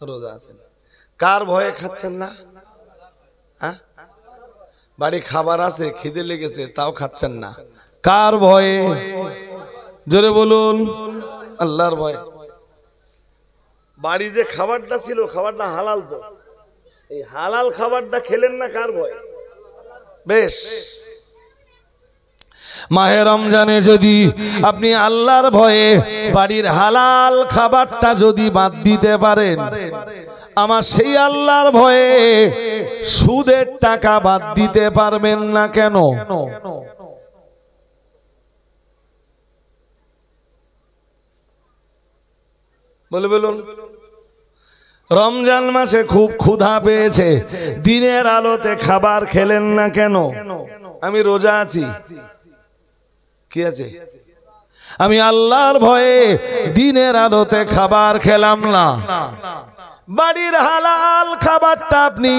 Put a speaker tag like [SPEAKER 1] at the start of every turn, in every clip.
[SPEAKER 1] রোজা আছেন। কার ভয়ে খাচ্ছেন না? হ্যাঁ, বাড়ি খাবার আছে, খিদে লেগেছে, তাও খাচ্ছেন না। কার ভয়ে? জোরে বলুন। আল্লাহর ভয়ে। বাড়ি যে খাবারটা ছিল, খাবারটা হালাল তো, এই হালাল খাবারটা খেলেন না কার ভয়ে? বেশ, মাহে রমজানে যদি আপনি আল্লাহর ভয়ে বাড়ির হালাল খাবারটা যদি বাদ দিতে পারেন, আমার সেই আল্লাহর ভয়ে সুদের টাকা বাদ দিতে পারবেন না কেন? বলে বলুন। রমজান মাসে খুব ক্ষুধা পেয়েছে, দিনের আলোতে খাবার খেলেন না কেন? আমি রোজা আছি, কি আছে? আমি আল্লাহর ভয়ে দিনের আলোতে খাবার খেলাম না। বাড়ির হালাল খাবারটা আপনি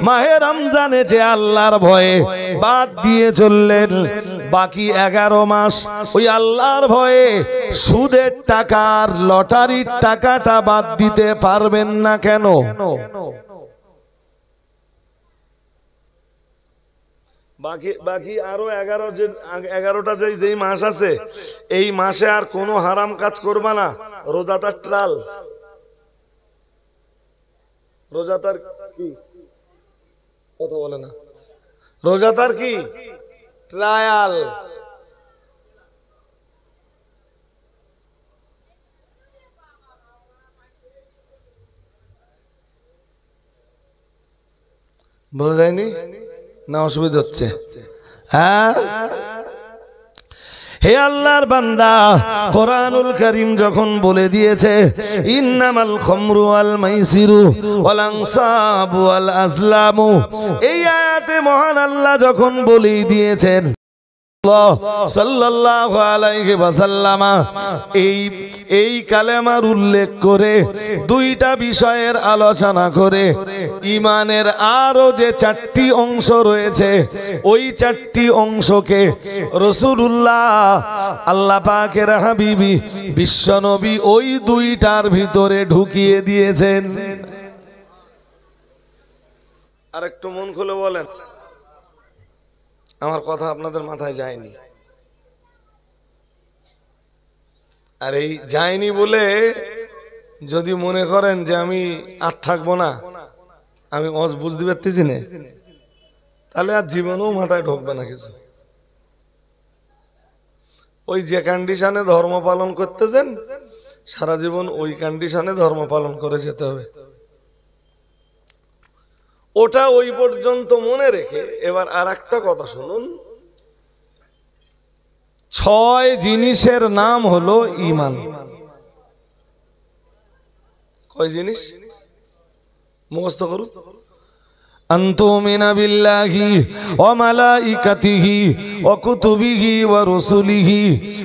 [SPEAKER 1] মাহে রমজানে যে আল্লাহর ভয়ে বাদ দিয়ে চললেন, বাকি 11 মাস ওই আল্লাহর ভয়ে সুদের টাকার লটারির টাকাটা বাদ দিতে পারবেন না কেন? বাকি আরো 11টা যেই মাস আছে, এই মাসে আর কোনো হারাম কাজ করবা না। রোজাদার ট্রাল, রোজাদার কি কথা বলে না, রোজাদার কি ট্রায়াল। বোঝা যায়নি না? অসুবিধা হচ্ছে? হ্যাঁ, হে আল্লাহর বান্দা, কোরআনুল কারীম যখন বলে দিয়েছে ইন্নামাল খামরু ওয়াল মাইসিরু ওয়াল আনসাবু ওয়াল আজলামু, এই আয়াতে মহান আল্লাহ যখন বলে দিয়েছেন সাল্লাল্লাহু আলাইহি ওয়াসাল্লাম এই কালেমার উল্লেখ করে দুইটা বিষয়ের আলোচনা করে ঈমানের আরো যে 4টি অংশ রয়েছে, ওই 4টি অংশকে রাসূলুল্লাহ আল্লাহ পাকের হাবিবি বিশ্বনবী ওই দুইটার ভিতরে ঢুকিয়ে দিয়েছেন। আর একটু মন খুলে বলেন, আমার কথা আপনাদের মাথায় যায়নি? আর এই যায়নি বলে যদি মনে করেন যে আমি আর থাকবো না, আমি বুঝতে পারতেছি না, তাহলে আর জীবনেও মাথায় ঢুকবে না কিছু। ওই যে কন্ডিশনে ধর্ম পালন করতেছেন, সারা জীবন ওই কন্ডিশনে ধর্ম পালন করে যেতে হবে। ওটা ওই পর্যন্ত মনে রেখে এবার আর একটা কথা শুনুন। 6 জিনিসের নাম হলো ঈমান। কয় জিনিস? মুখস্থ করুন। আনতুমিনা বিল্লাহি ওয়া মালাইকাতিহি ওয়া কুতুবিহি ওয়া রুসুলিহি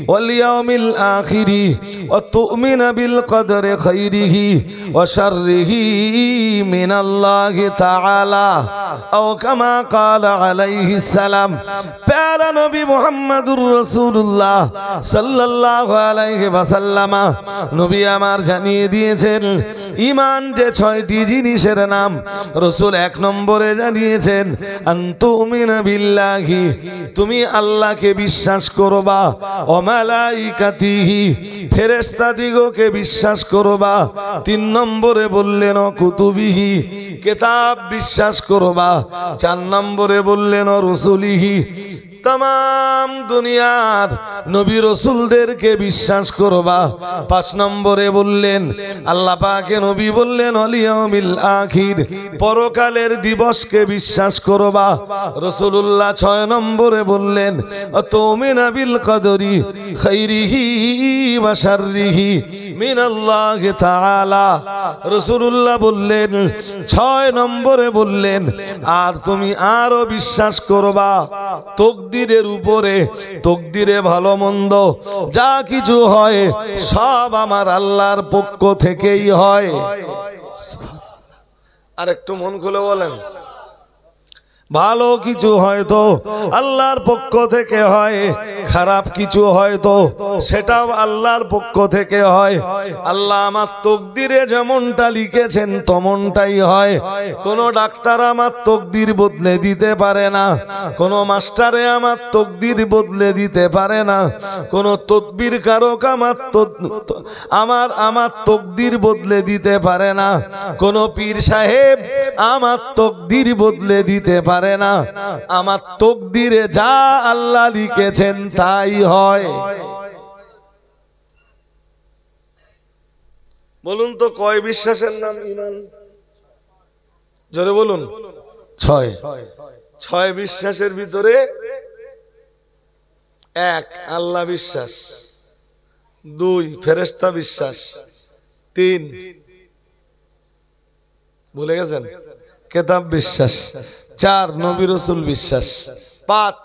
[SPEAKER 1] ওয়াল ইয়াউমিল আখিরি ওয়া তুমিনা বিল কদরি খাইরিহি ওয়া শাররিহি মিনাল্লাহি তাআলা আও কামা ক্বালা আলাইহিস সালাম। প্যারা নবী মুহাম্মদুর রাসূলুল্লাহ সাল্লাল্লাহু আলাইহি ওয়াসাল্লাম নবী আমার জানিয়ে দিয়েছেন ঈমান যে 6টি জিনিসের নাম। রাসূল 1 নম্বরে জানিয়েছেন আনতুমিনা বিল্লাহি, তুমি আল্লাহকে বিশ্বাস করবা, ওয়া মালাইকাতিহি, ফেরেশতাদিগকে বিশ্বাস করবা। 3 নম্বরে বললেন ও কুতুবিহি, কিতাব বিশ্বাস করবা। 4 নম্বরে বললেন ও রসুলিহি, तमाम दुनियार नबी रसूलদেরকে বিশ্বাস করবা। 5 নম্বরে বললেন আল্লাহ পাকে নবী বললেন ওয়াল ইয়াউমিল আখির, পরকালের দিবসকে বিশ্বাস করবা। রাসূলুল্লাহ 6 নম্বরে বললেন তুমিনা বিল কদরি খাইরিহি ওয়া শাররিহি মিনাল্লাহি তাআলা। রাসূলুল্লাহ বললেন 6 নম্বরে বললেন আর তুমি আরো বিশ্বাস করবা তকদিরের উপরে, তকদিরে ভালো মন্দ যা কিছু হয় সব আমার আল্লাহর পক্ষ থেকেই হয়। আর একটু মন খুলে বলেন ভালো কিছু হয়তো আল্লাহর পক্ষ থেকে হয়, খারাপ কিছু হয়তো সেটাও আল্লাহর পক্ষ থেকে হয়। আল্লাহ আমার তকদিরে যেমনটা লিখেছেন তেমনটাই হয়। কোনো ডাক্তার আমার তকদির বদলে দিতে পারে না, কোনো মাস্টারে আমার তকদির বদলে দিতে পারে না, কোনো তদবির কারক আমার তকদির বদলে দিতে পারে না, কোনো পীর সাহেব আমার তকদির বদলে দিতে পারে না। আমার তকদিরে যা আল্লাহ লিখেছেন তাই হয়। বলুন তো কয় বিশ্বাসের নাম ঈমান? জোরে বলুন। ছয়। ছয় বিশ্বাসের ভিতরে এক আল্লাহ বিশ্বাস, দুই ফেরেশতা বিশ্বাস, তিন ভুলে গেছেন কিতাব বিশ্বাস, চার নবী রাসূল বিশ্বাস, পাঁচ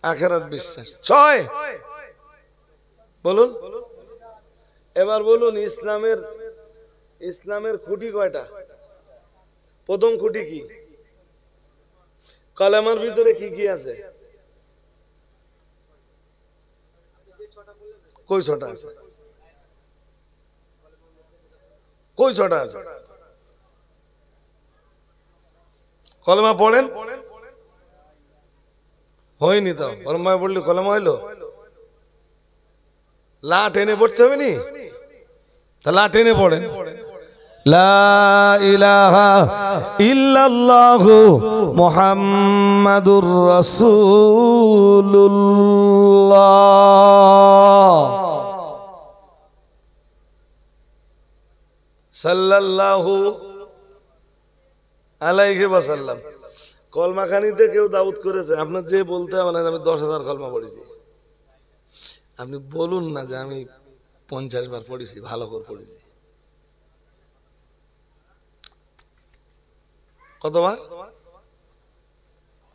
[SPEAKER 1] আখিরাত বিশ্বাস, ছয়। বলুন এবার বলুন ইসলামের খুঁটি কয়টা? প্রথম খুঁটি কি? কালেমার ভিতরে কি কি আছে? কই ছটা আছে? কই ছটা আছে? কলেমা পড়েন। হয়নি তো, কলেমা পড়লে কলেমা হইলো? লা টেনে পড়তে হবে নি? তা লা টেনে পড়েন। লা ইলাহা ইল্লাল্লাহু মুহাম্মাদুর রাসূলুল্লাহ সাল্লাল্লাহু আলাইহি ওয়াসাল্লাম। কলমা খানিতে কেউ দাউদ করেছে? আপনার যে বলতে হবে না আমি 10,000 কলমা পড়েছি, আপনি বলুন না যে আমি 50 বার পড়েছি, ভালো করে পড়েছি।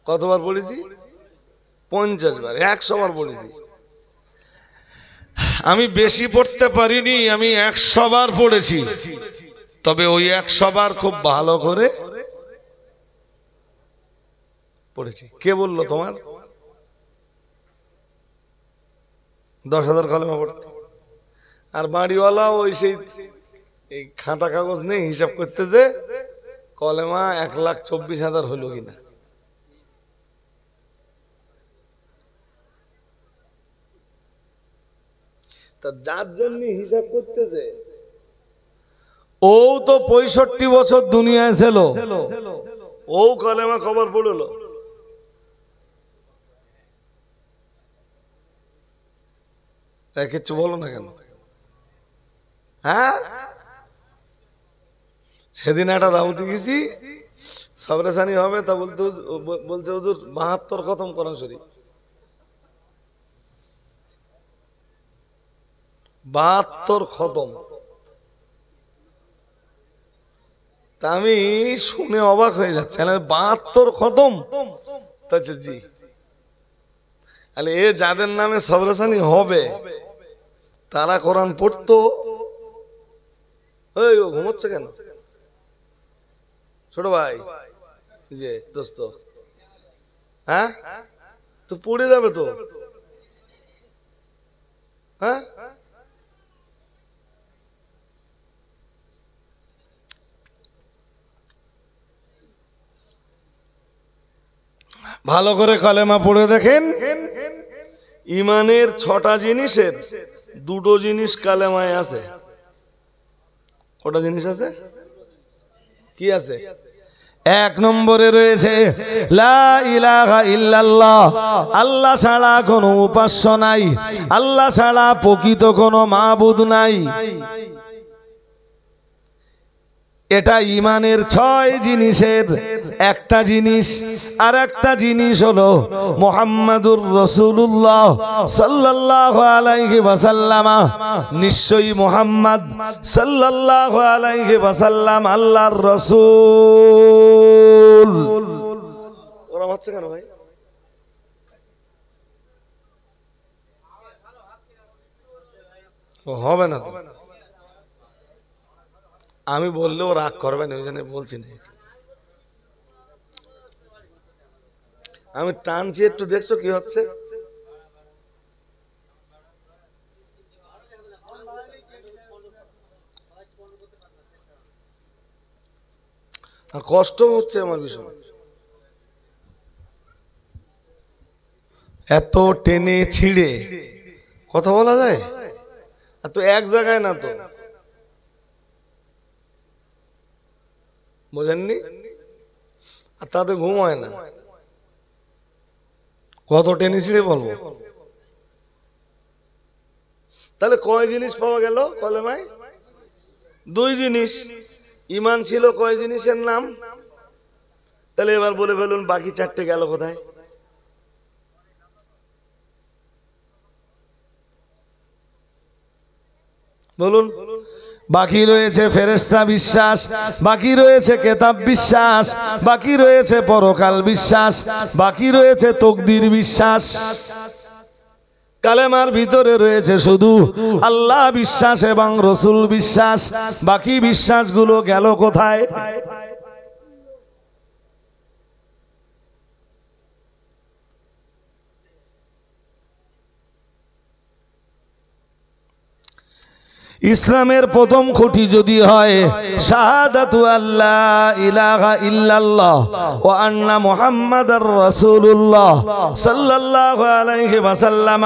[SPEAKER 1] কতবার পড়েছি? 50 বার, 100 বার পড়েছি। আমি বেশি পড়তে পারিনি, আমি 100 বার পড়েছি। তবে ওই 100 বার খুব ভালো করে পড়েছি। কে বললো তোমার 10,000 কলমা পড়তে? আর বাড়িওয়ালা ওই সেই এই খাতা কাগজ নেই, হিসাব করতেছে কলেমা 1,24,000 হলো কিনা। তা যার জন্য হিসাব করতেছে ও তো 65 বছর দুনিয়ায় ছিল, ও কলেমা খবর পড়লো। কিছু বলো না কেন? হ্যাঁ, সেদিন একটা দাওয়াতে গেছি, সবরেসানি হবে, তা বলছে হুজুর 72 খতম কোরআন শরীফ। 72 খতম। তা আমি শুনে অবাক হয়ে যাচ্ছে, 72 খতম? জি। তাহলে এ যাদের নামে সবরেসানি হবে তারা কোরআন পড়তো? ওই ও ঘুমোচ্ছে কেন ছোট ভাই? যে দোস্ত, হ্যাঁ তো পড়ে যাবে তো। হ্যাঁ, ভালো করে কালেমা পড়ে দেখেন। ইমানের 6টা জিনিসের 2টো জিনিস কালেমায় আছে। কটা জিনিস আছে? কি আছে? 1 নম্বরে রয়েছে লা ইলাহা ইল্লাল্লাহ, আল্লাহ ছাড়া কোনো উপাস্য নাই, আল্লাহ ছাড়া প্রকৃত কোনো মাবুদ নাই। এটা ইমানের 6 জিনিসের একটা জিনিস। আর একটা জিনিস হলো মুহাম্মাদুর রাসূলুল্লাহ সাল্লাল্লাহু আলাইহি ওয়াসাল্লাম, নিশ্চয়ই মুহাম্মদ সাল্লাল্লাহু আলাইহি ওয়াসাল্লাম আল্লাহর রাসূল। ওরা হচ্ছে কেন ভাই? হবে না তো, আমি বললেও রাগ করবেন, ওই জন্য বলছি না। আমি টানছি একটু, দেখছো কি হচ্ছে? কষ্ট হচ্ছে আমার ভীষণ। এত টেনে ছিঁড়ে কথা বলা যায়? তো এক জায়গায় না তো, বোঝেননি? আর তাতে ঘুম হয় না। কত টেনে ছিঁড়ে বলবো? তাহলে কয় জিনিস পাওয়া গেল কলেমায়? দুই জিনিস। ঈমান ছিল কয় জিনিসের নাম? তাহলে এবার বলে ফেলুন বাকি চারটে গেল কোথায়? বলুন। বাকি রয়েছে ফেরেশতা বিশ্বাস, বাকি রয়েছে কিতাব বিশ্বাস, বাকি রয়েছে পরকাল বিশ্বাস, বাকি রয়েছে তকদির বিশ্বাস। কালেমার ভিতরে রয়েছে শুধু আল্লাহ বিশ্বাস এবং রসুল বিশ্বাস। বাকি বিশ্বাসগুলো গেল কোথায়? ইসলামের প্রথম খুঁটি যদি হয় শাহাদাতু আল্লা ইলাহা ইল্লাল্লাহ ওয়া আন্না মুহাম্মাদার রাসূলুল্লাহ সাল্লাল্লাহু আলাইহি ওয়াসাল্লাম,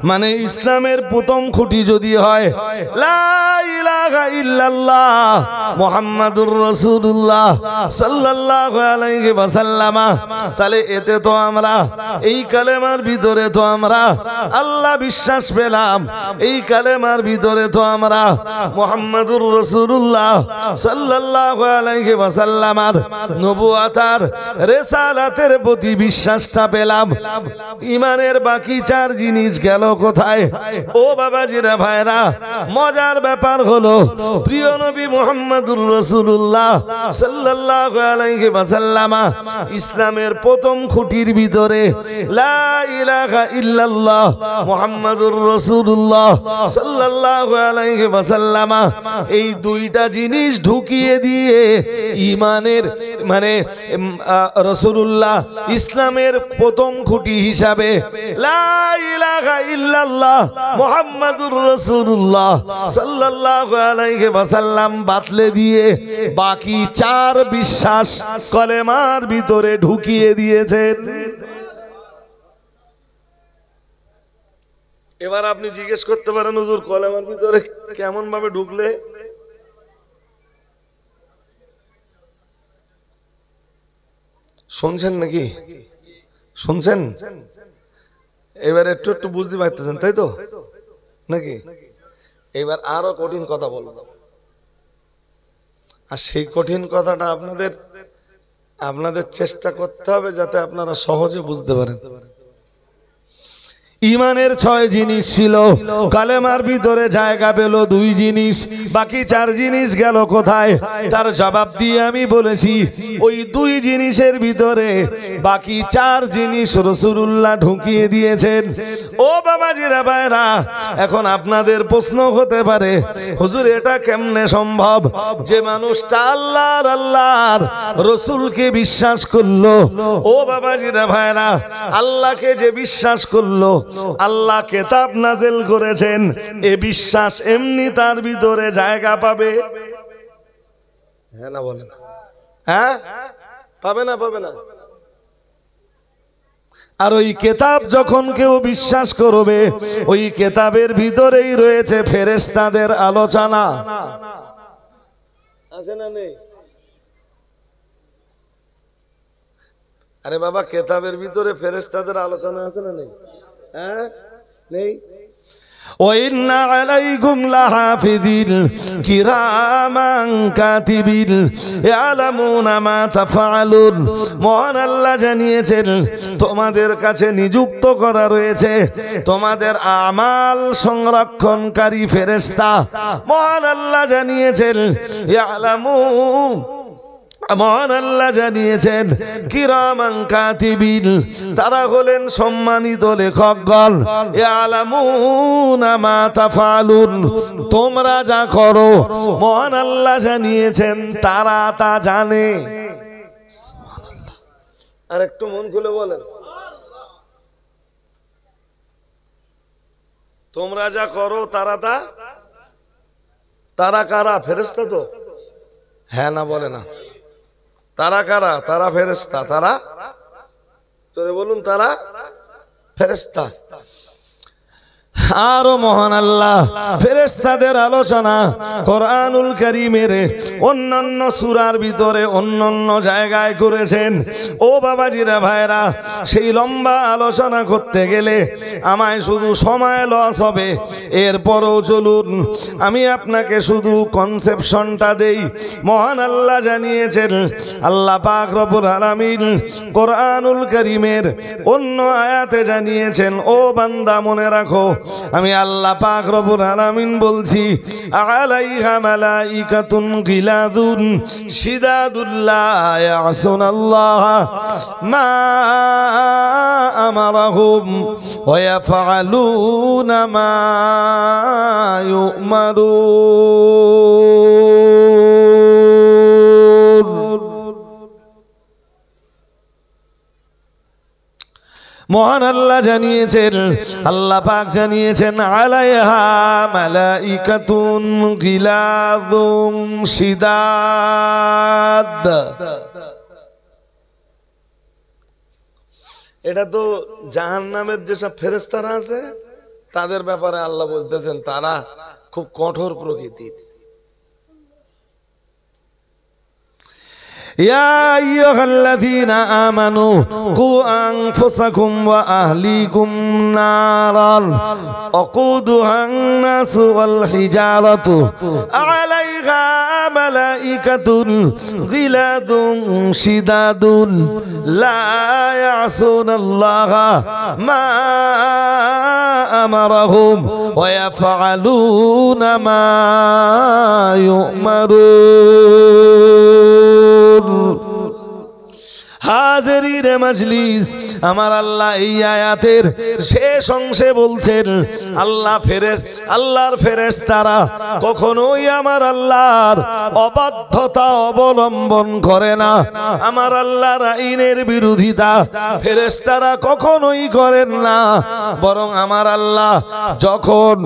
[SPEAKER 1] মানে ইসলামের প্রথম খুঁটি যদি হয় লা ইলাহা ইল্লাল্লাহ মুহাম্মাদুর রাসূলুল্লাহ সাল্লাল্লাহু আলাইহি ওয়াসাল্লাম, তাহলে এতে তো আমরা এই কালেমার ভিতরে তো আমরা আল্লাহ বিশ্বাস পেলাম, এই কালেমার ভিতরে তো আমরা মুহাম্মাদুর রাসূলুল্লাহ সাল্লাল্লাহু আলাইহি ওয়াসাল্লামের নবুয়তার রিসালাতের প্রতি বিশ্বাসটা পেলাম। ঈমানের বাকি চার জিনিস গেল কোথায়? ও বাবাজিরা ভাইরা, মজার ব্যাপার হলো প্রিয় নবী মুহাম্মাদুর রাসূলুল্লাহ সাল্লাল্লাহু আলাইহি ওয়াসাল্লাম ইসলামের প্রথম খুঁটির ভিতরে লা ইলাহা ইল্লাল্লাহ মুহাম্মাদুর রাসূলুল্লাহ সাল্লাল্লাহু আলাইহি ওয়াসাল্লাম এই দুইটা জিনিস ঢুকিয়ে দিয়ে ঈমানের মানে রাসূলুল্লাহ ইসলামের প্রথম খুঁটি হিসাবে লা ইলাহা ইল্লাল্লাহ মুহাম্মাদুর রাসূলুল্লাহ সাল্লাল্লাহু আলাইহি ওয়াসাল্লাম বাতলে দিয়ে বাকি চার বিশ্বাস কলেমার ভিতরে ঢুকিয়ে দিয়েছেন। এবার আপনি জিজ্ঞেস করতে পারেন হুজুর কলেমার ভিতরে কেমন ভাবে ঢুকলে? শুনছেন নাকি? শুনছেন? এবার একটু একটু বুঝতে পারতেছেন তাই তো নাকি? এবার আরো কঠিন কথা বলবো, আর সেই কঠিন কথাটা আপনাদের চেষ্টা করতে হবে যাতে আপনারা সহজে বুঝতে পারেন। ঈমানের 6 জিনিস ছিল, কালেমার ভিতরে জায়গা পেল 2 জিনিস, বাকি 4 জিনিস গেল কোথায়? তার জবাব দিয়ে আমি বলেছি ওই 2 জিনিসের ভিতরে বাকি 4 জিনিস রাসূলুল্লাহ ঢুকিয়ে দিয়েছেন। ও বাবাজিরা ভাইরা, এখন আপনাদের প্রশ্ন হতে পারে হুজুর এটা কেমনে সম্ভব যে মানুষটা আল্লাহর রাসূলকে বিশ্বাস করলো? ও বাবাজিরা ভাইরা, আল্লাহকে যে বিশ্বাস করলো, আল্লাহ কিতাব নাযিল করেছেন, এ বিশ্বাস এমনি তার ভিতরে জায়গা পাবে? হ্যাঁ না বলেন? হ্যাঁ পাবে না? পাবে না? আর ওই কিতাব যখন কেউ বিশ্বাস করবে, ওই কিতাবের ভিতরেই রয়েছে ফেরেশতাদের আলোচনা, আছে না নেই? আরে বাবা, কিতাবের ভিতরে ফেরেশতাদের আলোচনা আছে না নেই? হ্যাঁ নেই? وَإِنَّ عَلَيْكُمْ لَحَافِظِينَ كِرَامًا كَاتِبِينَ يَعْلَمُونَ مَا تَفْعَلُونَ। মহান আল্লাহ জানিয়েছেন তোমাদের কাছে নিযুক্ত করা রয়েছে তোমাদের আমাল সংরক্ষণকারী ফেরেশতা। মহান আল্লাহ জানিয়েছেন ইয়ালামুন, মহান আল্লাহ জানিয়েছেন কিরামান কাতিবিন, তারা হলেন সম্মানিত লেখকগণ। ইয়ালামুনা মা তাফআলুন, তোমরা যা করো মহান আল্লাহ জানিয়েছেন তারা তা জানে। সুবহানাল্লাহ। আর একটু মন খুলে বলেন তোমরা যা করো তারা কারা? ফেরেশতা তো? হ্যাঁ না বলে না? তারা কারা? তারা ফেরেশতা। তারা তোরে বলুন, তারা ফেরেশতা। আরো মহান আল্লাহ ফেরেশতাদের আলোচনা কোরআনুল কারীমের অন্যান্য সূরার ভিতরে অন্যান্য জায়গায় করেছেন। ও বাবাজিরা ভাইরা, সেই লম্বা আলোচনা করতে গেলে আমায় শুধু সময় লস হবে। এরপরও চলুন আমি আপনাকে শুধু কনসেপশনটা দেই। মহান আল্লাহ জানিয়েছেন, আল্লাহ পাক রব্বুল আলামিন কোরআনুল কারীমের অন্য আয়াতে জানিয়েছেন, ও বান্দা মনে রাখো, আমি আল্লাহ পাক রব্বুল আলামিন বলছি, আলাইহা মালাইকাতুন গিলাদুন শিদাদুল লা ইয়াসুনাল্লাহ মা আমারাহুম ওয়া ইয়াফআলুনা মা ইউমারুন। মহান আল্লাহ জানিয়েছেন, আল্লাহ পাক জানিয়েছেন, আলাইহা মালাইকাতুন গিলাদুন শিদাদ। এটা তো জাহান্নামের যেসব ফেরেশতারা আছে তাদের ব্যাপারে আল্লাহ বলতেছেন তারা খুব কঠোর প্রকৃতির। ইয়া আইয়ুহাল্লাযীনা আমানু কু আনফুসাকুম ওয়া আহলিকুম নারান ওয়াকুদুহান নাসু ওয়াল হিজারাতু আলাইহা মালাইকাতুন গিলাদুন শিদাদুন লা ইয়াসুনাল্লাহা মা আমারাহুম ওয়া ইয়াফআলুনা মা ইউমারুন। হাজিরিনে মজলিস, আমার আল্লাহ এই আয়াতের শেষ অংশে বলছেন, আল্লাহর ফেরেশতারা কখনোই আমার আল্লাহর অবাধ্যতা অবলম্বন করে না। আমার আল্লাহর আইনের বিরোধিতা ফেরেশতারা কখনোই করেন না, বরং আমার আল্লাহ যখন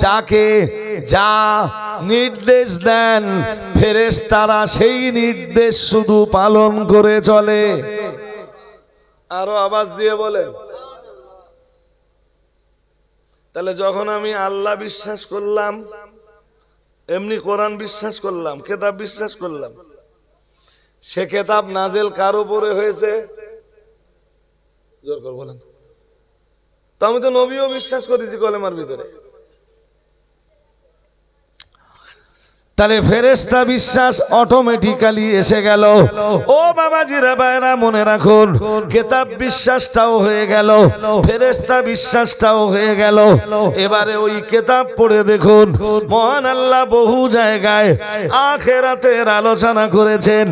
[SPEAKER 1] যাকে যা নির্দেশ দেন ফেরেশতারা সেই নির্দেশ শুধু পালন করে চলে। আরো আওয়াজ দিয়ে বলেন। তাহলে যখন আমি আল্লাহ বিশ্বাস করলাম, এমনি কোরআন বিশ্বাস করলাম, কিতাব বিশ্বাস করলাম, সে কিতাব নাজেল কার উপরে হয়েছে? জোর করে বলেন। তো আমি তো নবীও বিশ্বাস করেছি কলেমার ভিতরে। তাহলে ফেরেশতা বিশ্বাস অটোমেটিক্যালি এসে গেল। ও বাবাজিরা ভাইরা মনে রাখুন, কিতাব বিশ্বাসটাও হয়ে গেল, ফেরেশতা বিশ্বাসটাও হয়ে গেল। এবারে ওই কিতাব পড়ে দেখুন, মহান আল্লাহ বহু জায়গায় আখিরাতের আলোচনা করেছেন।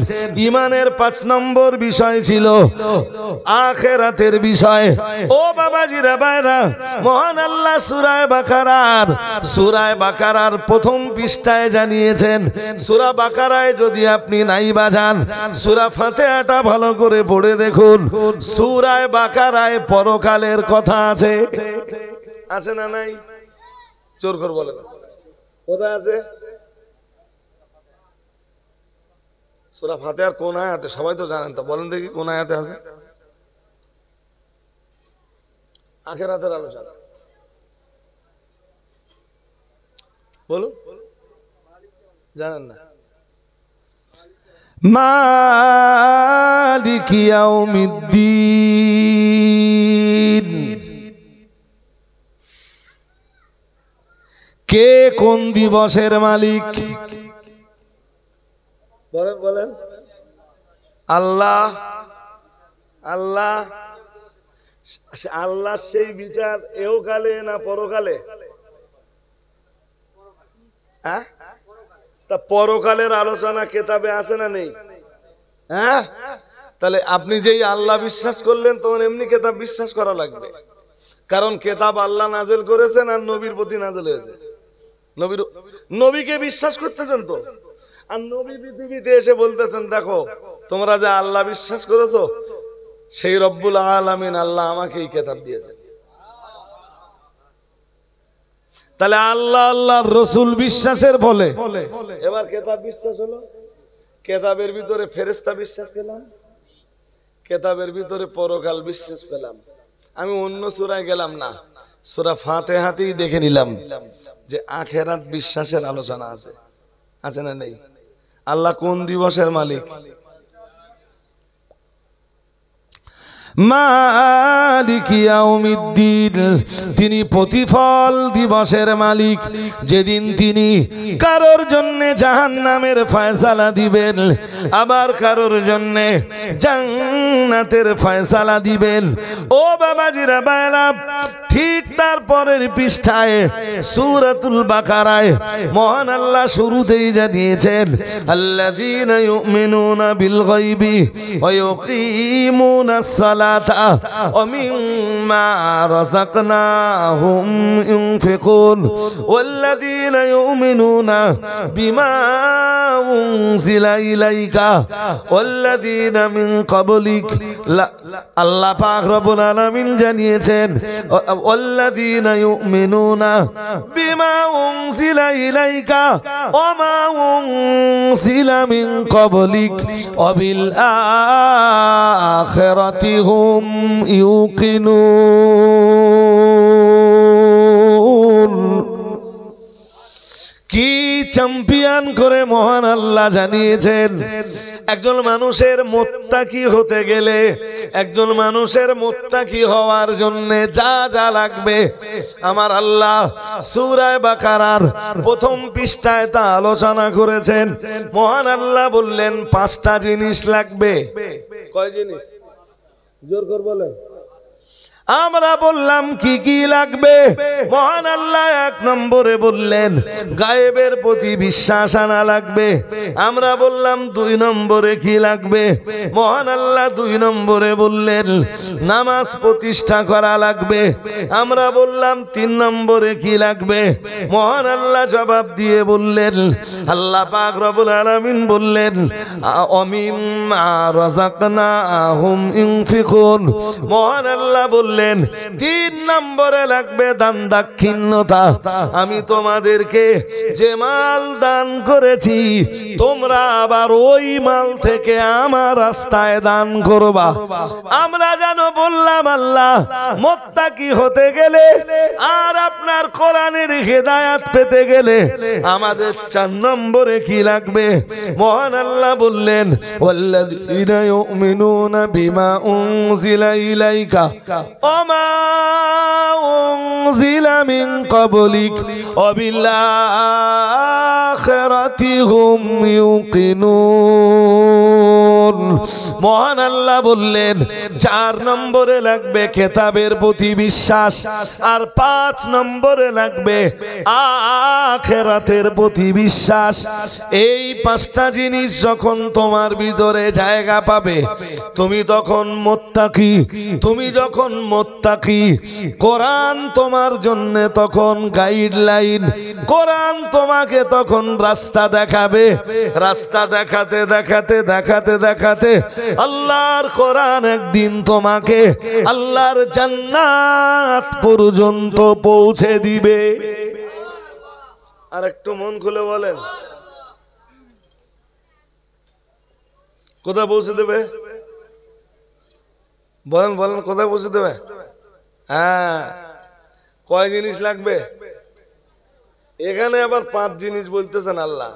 [SPEAKER 1] ইমানের ৫ নম্বর বিষয় ছিল আখিরাতের বিষয়। ও বাবাজিরা ভাইরা, মহান আল্লাহ সূরা বাকারার প্রথম পৃষ্ঠায় জানিয়ে সূরা বাকারায় যদি আপনি নাই বাজান, সূরা ফাতিহাটা ভালো করে পড়ে দেখুন। সূরা বাকারায় পরকালের কথা আছে, আছে না নাই? জোর করে বলেন, কোথায় আছে? সূরা ফাতিহার কোন আয়াতে? সবাই তো জানেন, তো বলেন দেখি কোন আয়াতে আছে আখিরাতের আলোচনা? বলুন, জানেন না? মালিক ইয়াউমিদ্দিন, কে কোন দিবসের মালিক? বলেন বলেন। আল্লাহ। আল্লাহ আল্লাহ সেই বিচার এহকালে না পরকালে? হ্যাঁ, তা পরকালের আলোচনা কিতাবে আছে না নেই? হ্যাঁ, তাহলে আপনি যেই আল্লাহ বিশ্বাস করলেন তখন এমনি কিতাব বিশ্বাস করা লাগবে, কারণ কিতাব আল্লাহ নাযিল করেছেন আর নবীর প্রতি নাযিল হয়েছে। নবীকে বিশ্বাস করতেছেন তো, আর নবী পৃথিবীতে এসে বলতেছেন, দেখো তোমরা যে আল্লাহ বিশ্বাস করেছো, সেই রব্বুল আলামিন আল্লাহ আমাকে এই কিতাব দিয়েছেন। তাহলে আল্লাহ আল্লাহর রসুল বিশ্বাসের ফলে এবার কেতাব বিশ্বাস হলো, কেতাবের ভিতরে ফেরেশতা বিশ্বাস পেলাম, কেতাবের ভিতরে পরকাল বিশ্বাস পেলাম। আমি অন্য সূরায় গেলাম না, সূরা ফাতিহাতেই দেখে নিলাম যে আখিরাত বিশ্বাসের আলোচনা আছে, আছে না নেই? আল্লাহ কোন দিবসের মালিক? মালিক ইয়াউমিদ্দিন, তিনি প্রতিফল দিবসের মালিক, যেদিন তিনি কারোর জন্য জাহান্নামের ফয়সালা দিবেন, আবার কারোর জন্য জান্নাতের ফয়সালা দিবেন। ও বাবাজিরা বাইরা, ঠিক তারপরের পৃষ্ঠায় সূরাতুল বাকারায় মহান আল্লাহ শুরুতেই জানিয়েছেন, আল্লাযীনা ইউমিনুনা বিল গায়বি ওয়া ইউকিমুনাস সালাতা ওয়া মিম্মা রাযাকনাহুম ইউনফিকুন ওয়াল্লাযীনা ইউমিনুনা বিমা উনজিলা ইলাইকা ওয়াল্লাযীনা মিন ক্বাবলিক। আল্লাহ পাক রব্বুল আলামিন জানিয়েছেন, والذين يؤمنون بما أنزل إليك وما أنزل من قبلك وبالآخرة هم يوقنون। কি চ্যাম্পিয়ন করে মহান আল্লাহ জানিয়েছেন, একজন মানুষের মুত্তাকি হতে গেলে, একজন মানুষের মুত্তাকি হওয়ার জন্য যা যা লাগবে আমার আল্লাহ সূরা বাকারার প্রথম পৃষ্ঠায় তা আলোচনা করেছেন। মহান আল্লাহ বললেন 5টা জিনিস লাগবে। কয় জিনিস? জোর করে বলেন। আমরা বললাম কি কি লাগবে? মহান আল্লাহ 1 নম্বরে বললেন গায়েবের প্রতি বিশ্বাস আনা লাগবে। আমরা বললাম 2 নম্বরে কি লাগবে? মহান আল্লাহ 2 নম্বরে বললেন নামাজ প্রতিষ্ঠা করা লাগবে। আমরা বললাম 3 নম্বরে কি লাগবে? মহান আল্লাহ জবাব দিয়ে বললেন, আল্লাহ পাক রব্বুল আলামিন বললেন অমিম্মা রাযাকনাহুম ইউনফিকুন। মহান আল্লাহ বললেন 3 নম্বরে লাগবে দান দাক্ষিণ্যতা। আমি তোমাদেরকে যে মাল দান করেছি তোমরা আবার ওই মাল থেকে আমার রাস্তায় দান করবা। আমরা যেন বললাম আল্লাহ মুত্তাকি হতে গেলে আর আপনার কোরআনের হেদায়েত পেতে গেলে আমাদের 4 নম্বরে কি লাগবে? মহান আল্লাহ বললেন ওয়াল্লাযীনা ইউমিনুনা বিমা উনজিলা ইলাইকা ওমা উনজিলা মিন ক্বাবলিক ওয়া বিল আখিরাতি হুম ইউকিনুন। মহান আল্লাহ বললেন 4 নম্বরে লাগবে কিতাবের প্রতি বিশ্বাস, আর 5 নম্বরে লাগবে আখিরাতের প্রতি বিশ্বাস। এই 5টা জিনিস যখন তোমার ভিতরে জায়গা পাবে তুমি তখন মুত্তাকি। তুমি যখন মুত্তাকি, কোরআন তোমার জন্য তখন গাইডলাইন, কোরআন তোমাকে তখন রাস্তা দেখাবে। রাস্তা দেখাতে দেখাতে দেখাতে দেখাতে আল্লাহর কোরআন একদিন তোমাকে আল্লাহর জান্নাত পর্যন্ত পৌঁছে দিবে। আর একটু মন খুলে বলেন কোথায় পৌঁছে দেবে? বলেন বলেন কোথায় পৌঁছে দেবে? হ্যাঁ, কয় জিনিস লাগবে? এখানে আবার 5 জিনিস বলতেছেন আল্লাহ।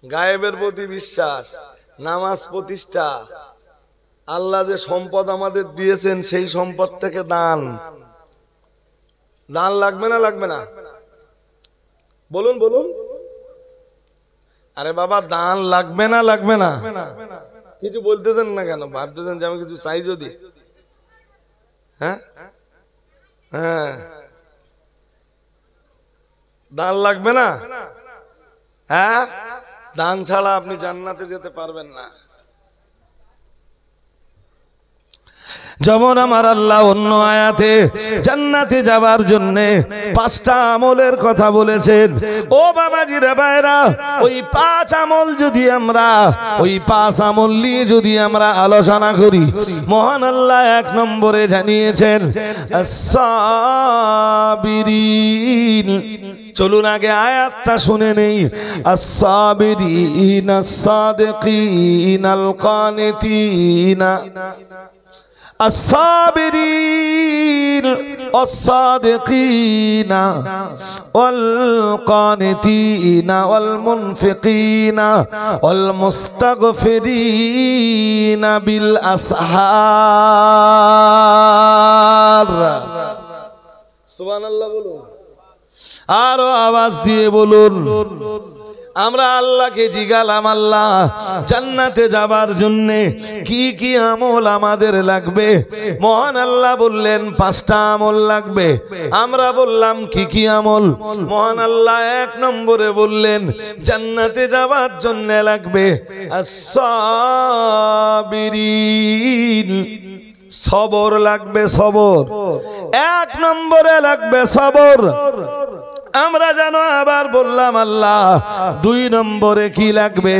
[SPEAKER 1] গায়েবের প্রতি বিশ্বাস, নামাজ প্রতিষ্ঠা, আল্লাহ যে সম্পদ আমাদের দিয়েছেন সেই সম্পদ থেকে দান। দান লাগবে না লাগবে না? বলুন বলুন। আরে বাবা দান লাগবে না লাগবে না? কিছু বলতেছেন না কেন? ভাবতেছেন যে আমি কিছু চাই যদি? হ্যাঁ হ্যাঁ, দান লাগবে না? হ্যাঁ, দান ছাড়া আপনি জান্নাতে যেতে পারবেন না। যেমন আমার আল্লাহ অন্য আয়াতে জান্নাতে যাওয়ার জন্য 5টা আমলের কথা বলেছেন। ও বাবাজিরা ভাইরা, ওই 5 আমল যদি আমরা, ওই 5 আমল নিয়ে যদি আমরা আলোচনা করি, মহান আল্লাহ 1 নম্বরে জানিয়েছেন আস-সাবিরিন চলুন আগে আয়াতটা শুনে নেই। আস-সাবিরিনা আস-সাদিকিনাল কানিতিনা الصابرين والصادقين والقانتين والمنفقين والمستغفرين بالأسحار سبحان الله বলুন আরো আওয়াজ দিয়ে বলুন। আমরা আল্লাহকে জিজ্ঞালাম, আল্লাহ জান্নাতে যাবার জন্য কি কি আমল আমাদের লাগবে? মহান আল্লাহ বললেন 5টা আমল লাগবে। আমরা বললাম কি কি আমল? মহান আল্লাহ 1 নম্বরে বললেন জান্নাতে যাবার জন্য লাগবে আস-সাবিরিন, সবর লাগবে, সবর। 1 নম্বরে লাগবে সবর। আমরা জানো আবার বললাম আল্লাহ 2 নম্বরে কি লাগবে?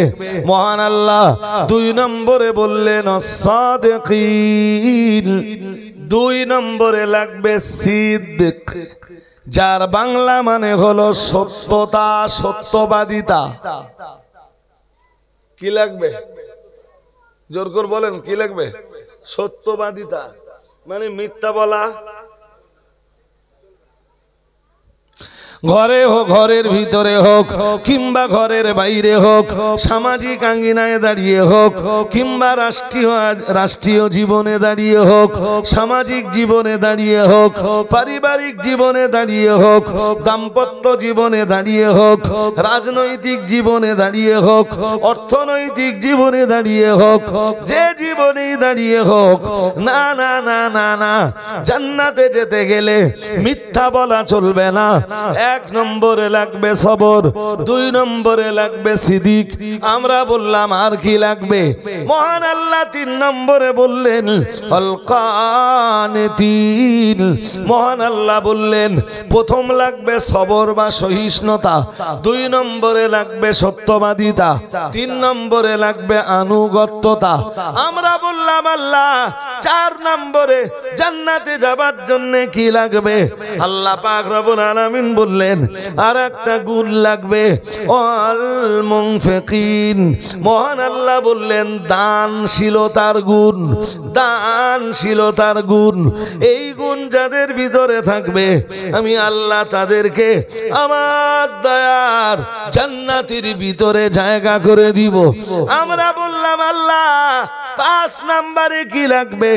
[SPEAKER 1] মহান আল্লাহ 2 নম্বরে বললেন আস-সাদিকিন, 2 নম্বরে লাগবে সিদ্দিক, যার বাংলা মানে হলো সত্যতা, সত্যবাদিতা। কি লাগবে? জোর করে বলেন কি লাগবে? সত্যবাদিতা মানে মিথ্যা বলা। ঘরে হোক, ঘরের ভিতরে হোক কিংবা ঘরের বাইরে হোক, সামাজিক আঙ্গিনায় দাঁড়িয়ে হোক কিংবা রাষ্ট্রীয় জীবনে দাঁড়িয়ে হোক, সামাজিক জীবনে দাঁড়িয়ে হোক, পারিবারিক জীবনে দাঁড়িয়ে হোক, দাম্পত্য জীবনে দাঁড়িয়ে হোক, রাজনৈতিক জীবনে দাঁড়িয়ে হোক, অর্থনৈতিক জীবনে দাঁড়িয়ে হোক, যে জীবনেই দাঁড়িয়ে হোক, না না না না না, জান্নাতে যেতে গেলে মিথ্যা বলা চলবে না। 1 নম্বরে লাগবে সবর, 2 নম্বরে লাগবে সিদ্দিক। আমরা বললাম আর কি লাগবে? মহান আল্লাহ 3 নম্বরে বললেন আল কানিতিন। মহান আল্লাহ বললেন প্রথম লাগবে সবর বা সহিষ্ণুতা, 2 নম্বরে লাগবে সত্যবাদিতা, 3 নম্বরে লাগবে আনুগত্যতা। আমরা বললাম আল্লাহ 4 নম্বরে জান্নাতে যাবার জন্য কি লাগবে? আল্লাহ পাক রব্বুল আলামিন বললেন আর একটা গুণ লাগবে ওয়াল মুনফিকিন। মহান আল্লাহ বললেন দানশীলতার গুণ, দানশীলতার গুণ। এই গুণ যাদের ভিতরে থাকবে আমি আল্লাহ তাদেরকে আমার দয়ার জান্নাতের ভিতরে জায়গা করে দিব। আমরা বললাম আল্লাহ 5 নম্বরে কি লাগবে?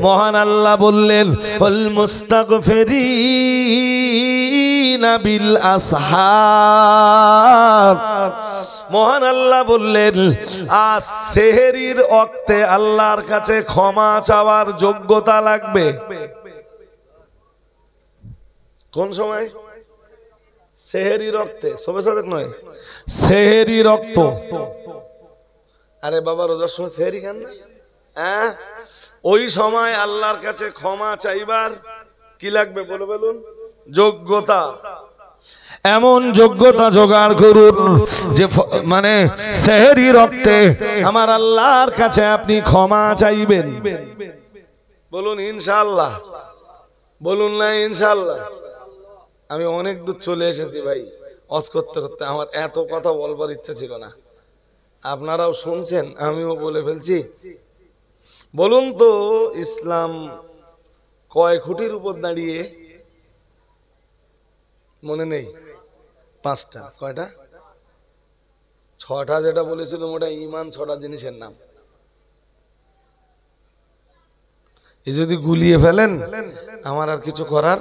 [SPEAKER 1] মহান আল্লাহ বললেন ওয়াল মুস্তাগফিরিনা বিল আসহার। মহান আল্লাহ বললেন আজ সেহরির ওয়াক্তে আল্লাহর কাছে ক্ষমা চাওয়ার যোগ্যতা লাগবে। কোন সময়? সেহরির ওয়াক্তে, সবে সাদেক নয়, সেহরির ওয়াক্ত। আরে বাবা রোজার সময় সেহরি খান না? হ্যাঁ, ওই সময় আল্লাহর কাছে ক্ষমা চাইবার কি লাগবে বলে বলুন? যোগ্যতা। এমন যোগ্যতা জোগাড় করুন যে মানে সেহরি রক্তে আমার আল্লাহর কাছে আপনি ক্ষমা চাইবেন। বলুন ইনশাআল্লাহ, বলুন না ইনশাআল্লাহ। আমি অনেক দূর চলে এসেছি ভাই, ওয়াজ করতে করতে আমার এত কথা বলবার ইচ্ছা ছিল না। আপনারাও শুনছেন, আমিও বলে ফেলছি। বলুন তো ইসলাম কয় খুঁটির উপর দাঁড়িয়ে? মনে নেই? 5টা। কয়টা? 6টা যেটা বলেছিল ওটা ঈমান, 6টা জিনিসের নাম। এই যদি গুলিয়ে ফেলেন আমার আর কিছু করার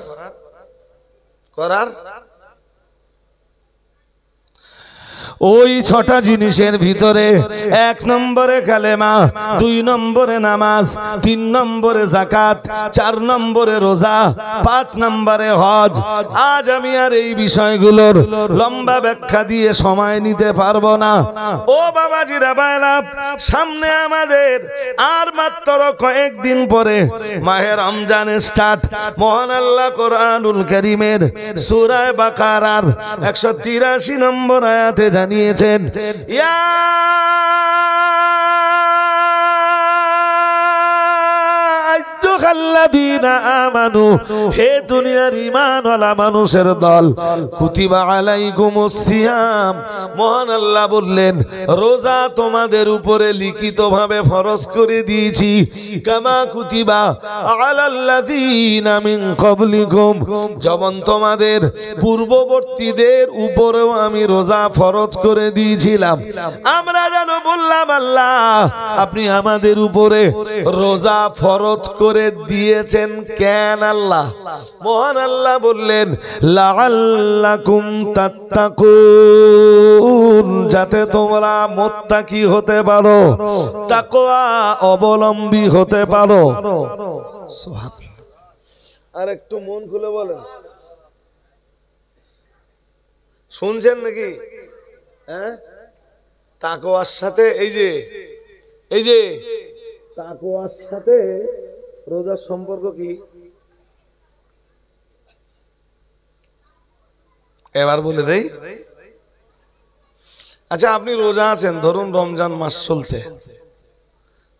[SPEAKER 1] ওই 6টা জিনিসের ভিতরে 1 নম্বরে কালেমা, 2 নম্বরে নামাজ, 3 নম্বরে যাকাত, 4 নম্বরে রোজা, 5 নম্বরে হজ। আজ আমি আর এই বিষয়গুলোর লম্বা ব্যাখ্যা দিয়ে সময় নিতে পারবো না। ও বাবাজিরা বাইলাভ, সামনে আমাদের আর মাত্র কয়েকদিন পরে মাহে রমজান স্টার্ট। মহান আল্লাহ কোরআনুল কারীমের সূরা বাকারার 183 নম্বর আয়াতে জানিয়েছেন ইয়া আইয়ুহাল্লাযীনা আইয়ুহাল্লাযীনা আমানু, হে দুনিয়ার ঈমানওয়ালা মানুষের দল, কুতিবা আলাইকুমুস সিয়াম, মহান আল্লাহ বললেন রোজা তোমাদের উপরে লিখিতভাবে ফরজ করে দিয়েছি, কামা কুতিবা আলাল্লাযীনা মিন ক্বাবলিকুম, যেমন তোমাদের পূর্ববর্তীদের উপরেও আমি রোজা ফরজ করে দিয়েছিলাম। আমরা যেন বললাম আল্লাহ আপনি আমাদের উপরে রোজা ফরজ করে দিয়েছেন কেন? আল্লাহ মহান আল্লাহ বললেন লাআল্লাকুম তাত্তাকুন, যাতে তোমরা মুত্তাকি হতে পারো, তাকওয়া অবলম্বী হতে পারো। সুবহানাল্লাহ। আর একটু মন খুলে বলেন, শুনছেন নাকি? হ্যাঁ, তাকওয়ার সাথে এই যে তাকওয়ার সাথে রোজার সম্পর্ক কি? এবার বলে দেই। আচ্ছা, আপনি রোজা আছেন, ধরুন রমজান মাস চলছে,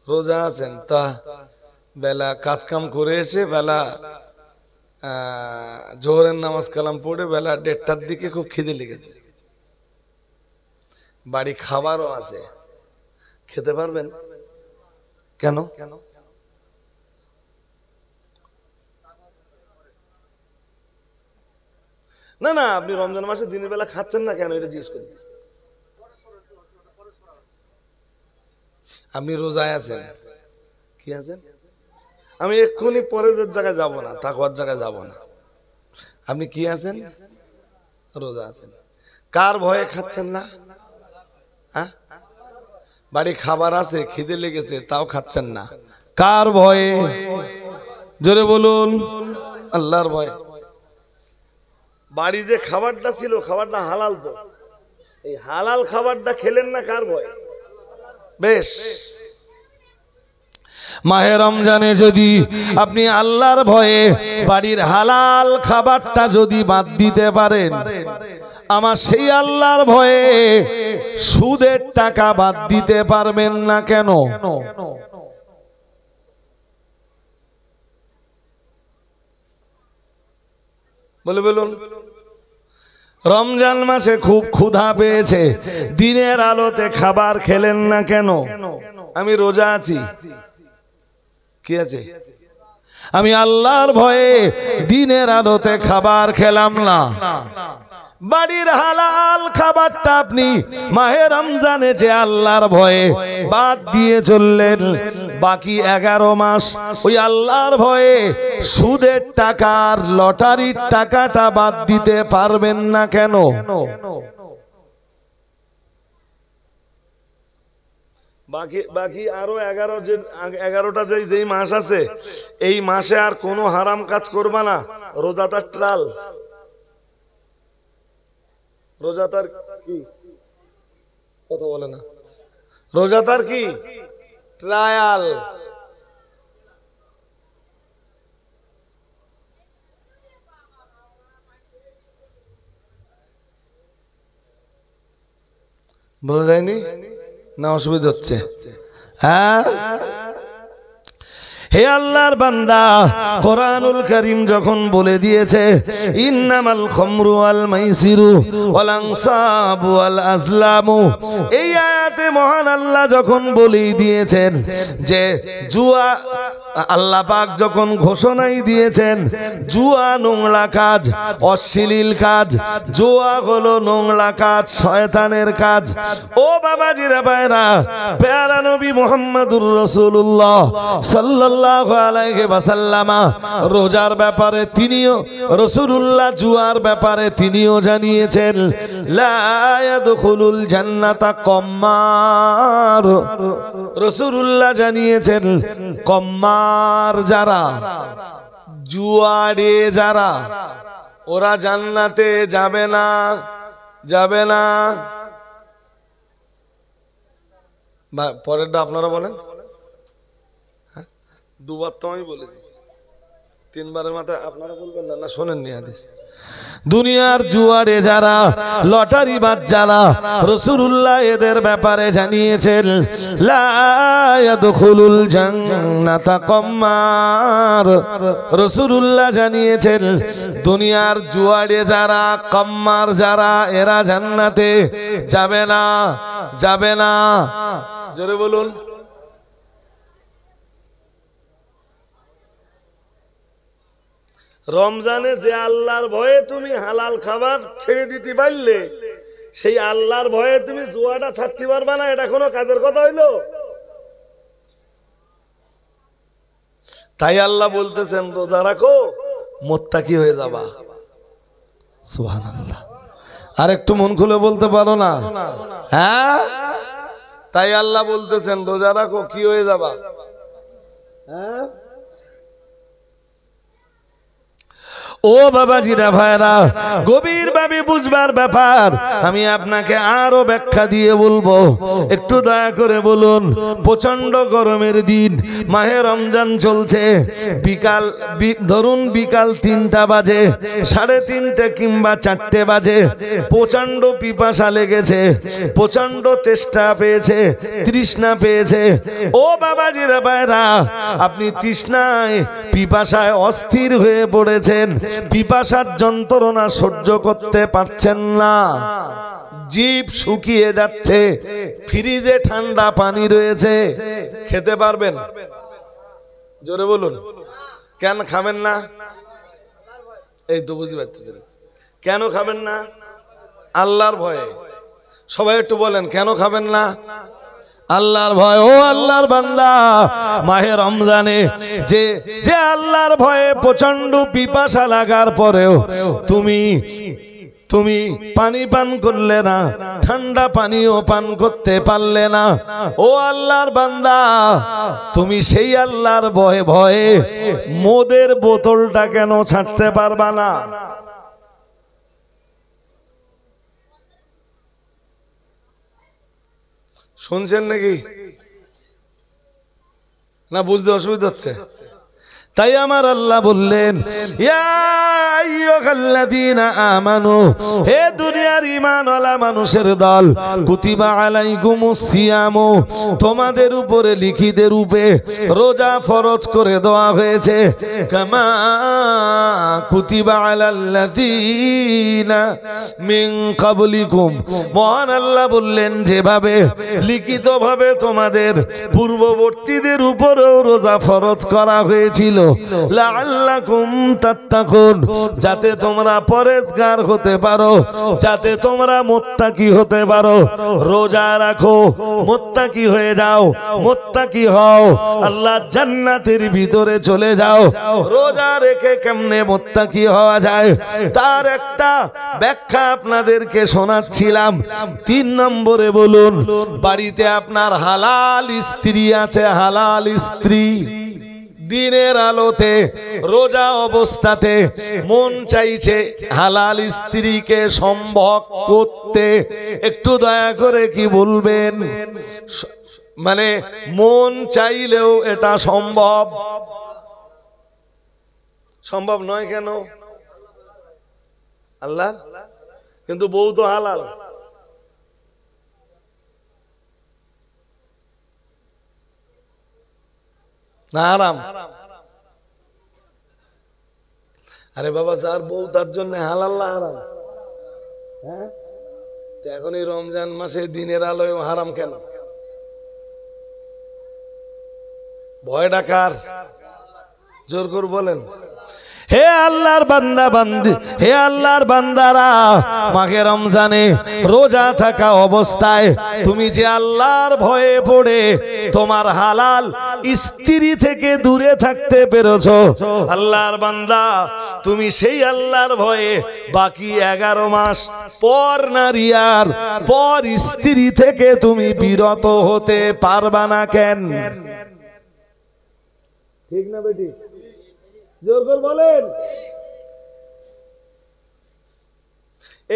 [SPEAKER 1] রোজা আছেন, তা বেলা কাজ কাম করে এসে বেলা জোহরের নামাজ কালাম পড়ে বেলা 1:30টার দিকে খুব খিদে লেগেছে, বাড়ি খাবারও আছে, খেতে পারবেন? কেন? না না, আপনি রমজান মাসে দিনের বেলা খাচ্ছেন না কেন, এটা জিজ্ঞেস করছি। আপনি রোজায় আছেন, কি আছেন? আমি এক্ষুনি পরের জায়গায় যাব না, তাকওয়ার জায়গায় যাব না। আপনি কি আছেন? রোজা আছেন। কার ভয়ে খাচ্ছেন না? হ্যাঁ, বাড়ি খাবার আছে, খিদে লেগেছে, তাও খাচ্ছেন না, কার ভয়ে? জোরে বলুন। আল্লাহর ভয়ে। বাড়ি যে খাবারটা ছিল, খাবারটা হালাল, তো এই হালাল খাবারটা খেলেন না, কার ভয়ে? বেশ, মাহে রমজানে যদি আপনি আল্লাহর ভয়ে বাড়ির হালাল খাবারটা যদি বাদ দিতে পারেন, আমার সেই আল্লাহর ভয়ে সুদের টাকা বাদ দিতে পারবেন না কেন? বলে বলুন। রমজান মাসে খুব ক্ষুধা পেয়েছে, দিনের আলোতে খাবার খেলেন না কেন? আমি রোজা আছি, কি আছে? আমি আল্লাহর ভয়ে দিনের আলোতে খাবার খেলাম না। বাড়ির হালাল খাবারটা আপনি মাহে রমজানে যে আল্লাহর ভয়ে বাদ দিয়ে চললেন, বাকি 11 মাস ওই আল্লাহর ভয়ে সুদের টাকার লটারির টাকাটা বাদ দিতে পারবেন না কেন? বাকি আরো 11টা যেই মাস আছে, এই মাসে আর কোনো হারাম কাজ করবা না। রোজাটার ট্রাল, রোজাটার কি কথা বলে না, রোজাটার কি ট্রায়াল। বোঝা যায়নি না? অসুবিধা হচ্ছে? হ্যাঁ, হে আল্লাহর বান্দা, কোরআনুল কারীম যখন বলে দিয়েছে ইন্নামাল খামরু ওয়াল মাইসিরু ওয়াল আনসাবু ওয়াল আজলামু, এই আয়াতে মহান আল্লাহ যখন বলে দিয়েছেন যে জুয়া, আল্লাহ পাক যখন ঘোষণাই দিয়েছেন জুয়া নোংরা কাজ, অশ্লীল কাজ, জুয়া হলো নোংরা কাজ, শয়তানের কাজ। ও বাবাজিরা ভাইরা, প্যারা নবী মুহাম্মদুর রাসূলুল্লাহ সাল্লাল্লাহু আলাইহি ওয়াসাল্লাম রোজার ব্যাপারে তিনিও, রাসূলুল্লাহ জুয়ার ব্যাপারে তিনিও জানিয়েছেন লা ইয়াদখুলুল জান্নাতা কম্মার। রাসূলুল্লাহ জানিয়েছেন কম্মার যারা, জুয়ারে যারা, ওরা জান্নাতে যাবে না, যাবে না। পরেরটা আপনারা বলেন। দুবার তো আমি বলেছি, 3বারের মাথায় আপনারা বলবেন না? না শোনেননি হাদিস? দুনিয়ার জুয়ারে যারা, লটারি বাজ যারা, রাসূলুল্লাহ এদের ব্যাপারে জানিয়েছেন লা ইয়াদখুলুল জান্নাতা কাম্মার। রাসূলুল্লাহ জানিয়েছেন দুনিয়ার জুয়ারে যারা, কাম্মার যারা, এরা জান্নাতে যাবে না, যাবে না। জোরে বলুন। রমজানে যে আল্লাহর ভয়ে তুমি হালাল খাবার ছেড়ে দিতে পারলে, সেই আল্লাহর ভয়ে তুমি জুয়াটা ছাড়তে পারবা না, এটা কোনো কাজের কথা হইলো? তাই আল্লাহ বলতেছেন রোজা রাখো, মুত্তাকি হয়ে যাবা। সুবহানাল্লাহ। আর একটু মন খুলে বলতে পারো না? হ্যাঁ, তাই আল্লাহ বলতেছেন রোজা রাখো, কি হয়ে যাবা? হ্যাঁ, ও বাবাজিরা ভাইরা, গভীর ভাবে বুঝবার ব্যাপার। আমি আপনাকে আরো ব্যাখ্যা দিয়ে বলবো, একটু দয়া করে বলুন। প্রচন্ড গরমের দিন, মাহে রমজান চলছে, বিকাল ধরুন বিকাল 3টা বাজে, 3:30 কিংবা 4টে বাজে, প্রচন্ড পিপাসা লেগেছে, প্রচন্ড তেষ্টা পেয়েছে, তৃষ্ণা পেয়েছে। ও বাবাজিরা ভাইরা, আপনি তৃষ্ণায় পিপাসায় অস্থির হয়ে পড়েছেন, পিপাসার যন্ত্রণা সহ্য করতে পারছেন না, জিভ শুকিয়ে যাচ্ছে, ফ্রিজে ঠান্ডা পানি রয়েছে, খেতে পারবেন? জোরে বলুন। কেন খাবেন না? এই তো বুঝতে পারতেছেন কেন খাবেন না? আল্লাহর ভয়ে। সবাই একটু বলেন কেন খাবেন না? আল্লাহর ভয়। ও আল্লাহর বান্দা, মাহে রমজানে যে যে আল্লাহর ভয়ে প্রচন্ড পিপাসা লাগার পরেও তুমি পানি পান করলে না, ঠান্ডা পানিও পান করতে পারলে না, ও আল্লাহর বান্দা, তুমি সেই আল্লাহর ভয়ে ভয়ে মদের বোতলটা কেন ছাড়তে পারবা না? শুনছেন নাকি? না বুঝতে অসুবিধা হচ্ছে? তাই আমার আল্লাহ বললেন, ইয়া আইয়ুহাল্লাযীনা আমানু, হে দুনিয়ার ঈমানওয়ালা মানুষের দল, কুতিবা আলাইকুমুস সিয়ামু, তোমাদের উপরে লিখিত রূপে রোজা ফরজ করে দেওয়া হয়েছে, কামা কুতিবা আলাল্লাযীনা মিন ক্বাবলিকুম, মহান আল্লাহ বললেন যেভাবে লিখিতভাবে তোমাদের পূর্ববর্তীদের উপরেও রোজা ফরজ করা হয়েছিল, লাআল্লাকুম তাত্তাকুন, যাতে তোমরা পরেজগার হতে পারো, যাতে তোমরা মুত্তাকি হতে পারো। রোজা রাখো, মুত্তাকি হয়ে যাও, মুত্তাকি হও, আল্লাহ জান্নাতের ভিতরে চলে যাও। রোজা রেখে কেমনে মুত্তাকি হওয়া যায় তার একটা ব্যাখ্যা আপনাদেরকে শোনাচ্ছিলাম। 3 নম্বরে বলুন, বাড়িতে আপনার হালাল স্ত্রী আছে, হালাল স্ত্রী, দিনের আলোতে রোজা অবস্থাতে মন চাইছে হালাল স্ত্রীকে সম্ভোগ করতে, একটু দয়া করে কি বলবেন? মানে মন চাইলেও এটা সম্ভব? সম্ভব নয় কেন? আল্লাহ, কিন্তু বউ তো হালাল। না হারাম? আরে বাবা, যার বউ তার জন্য হালাল না হারাম? হ্যাঁ, এখন এই রমজান মাসে দিনের আলোয় হারাম কেন? ভয় ডাকার, জোর করে বলেন। হে আল্লাহর বান্দা বান্দি, হে আল্লাহর বান্দারা, মাহে রমজানে রোজা থাকা অবস্থায় তুমি যে আল্লাহর ভয়ে পড়ে তোমার হালাল স্ত্রী থেকে দূরে থাকতে পেরেছো, আল্লাহর বান্দা, তুমি সেই আল্লাহর ভয়ে বাকি 11 মাস পর নারী আর পর স্ত্রী থেকে তুমি বিরত হতে পারবা না কেন? ঠিক না বেটি? জোর করে বলেন।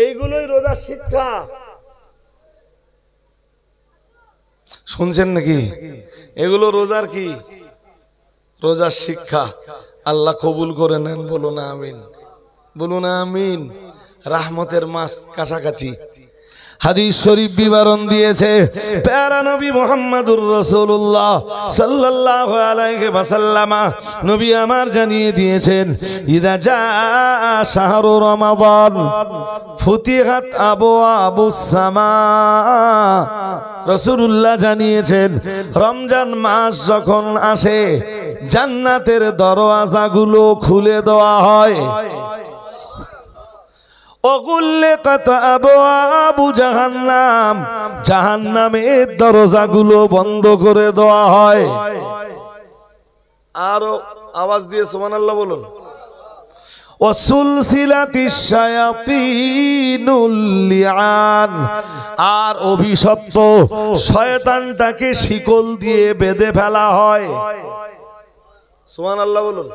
[SPEAKER 1] এইগুলোই রোজার শিক্ষা। শুনছেন নাকি? এগুলো রোজার কি? রোজার শিক্ষা। আল্লাহ কবুল করে নেন, বলো না আমিন। বলুন আমিন। রহমতের মাস কাছাকাছি। হাদিস শরীফ বিবরণ দিয়েছে প্যারা নবী মুহাম্মদুর রাসূলুল্লাহ সাল্লাল্লাহু আলাইহি ওয়াসাল্লাম, নবী আমার জানিয়ে দিয়েছেন, ইদা জা শাহরু রমাদান ফুতিহাত আবওয়াবুস সামা। রাসূলুল্লাহ জানিয়েছেন, রমজান মাস যখন আসে জান্নাতের দরওয়াজাগুলো খুলে দেওয়া হয়। ওগুল্লিকাত আবওয়াবু জাহান্নাম, জাহান্নামের দরজাগুলো বন্ধ করে দেওয়া হয়। আরো আওয়াজ দিয়ে সুবহানাল্লাহ বলুন। ওয়াসুলসিলাতিশ শায়াতিনুল লিআন, আর অভিশপ্ত শয়তানটাকে শিকল দিয়ে বেঁধে ফেলা হয়। সুবহানাল্লাহ বলুন।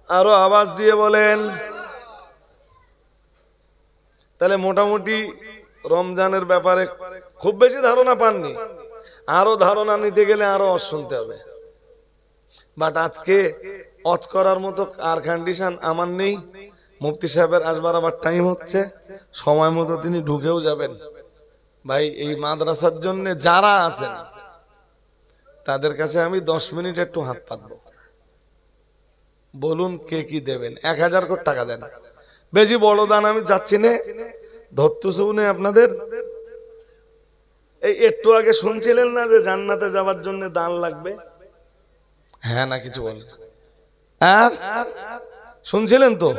[SPEAKER 1] আরো আওয়াজ দিয়ে বলেন। তাহলে মোটামুটি রমজানের ব্যাপারে খুব বেশি ধারণা পাননি, আরো ধারণা নিতে গেলে আরো শুনতে হবে। বাট আজকে অজ করার মতো আর কন্ডিশন আমার নেই। মুফতি সাহেবের আসবার আবার টাইম হচ্ছে, সময় মতো তিনি ঢুকেও যাবেন। ভাই এই মাদ্রাসার জন্য যারা আছেন তাদের কাছে আমি 10 মিনিট একটু হাত পাতবো। বলুন কে কি দেবেন। 1000 করে টাকা দেন, বেশি বড় দান আমি যাচ্ছি না, ধরতে শুনে আপনাদের। এই একটু আগে শুনছিলেন না যে জান্নাতে যাওয়ার জন্য দান লাগবে? হ্যাঁ না কিছু বলেন? হ্যাঁ শুনছিলেন তো?